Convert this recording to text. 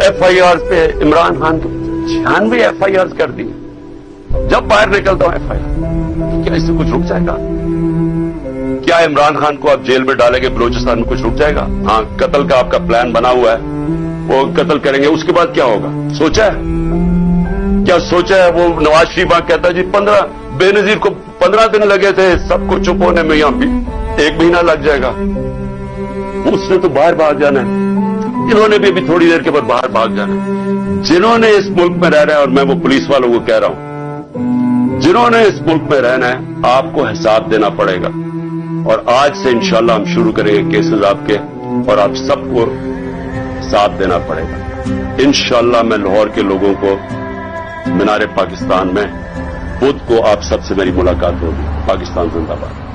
FIR पे इमरान खान की 96 FIR कर दी। जब बाहर निकलता हूं FIR, क्या इससे कुछ रुक जाएगा? क्या इमरान खान को आप जेल में डालेंगे, बलूचिस्तान में कुछ रुक जाएगा? हाँ, कत्ल का आपका प्लान बना हुआ है, वो कत्ल करेंगे, उसके बाद क्या होगा सोचा है? क्या सोचा है? वो नवाज शरीफ कहता है जी 15 बेनजीर को 15 दिन लगे थे सबको चुप होने में, यहां भी 1 महीना लग जाएगा। उसने तो बाहर भाग जाना है, इन्होंने भी अभी थोड़ी देर के बाद बाहर भाग जाना है। जिन्होंने इस मुल्क में रहना है, और मैं वो पुलिस वालों को कह रहा हूं, जिन्होंने इस मुल्क में रहना है, आपको हिसाब देना पड़ेगा। और आज से इंशाल्लाह हम शुरू करेंगे केसेस आपके, और आप सबको हिसाब देना पड़ेगा। इंशाल्लाह मैं लाहौर के लोगों को मीनार पाकिस्तान में बुध को आप सबसे मेरी मुलाकात होगी। पाकिस्तान जिंदाबाद।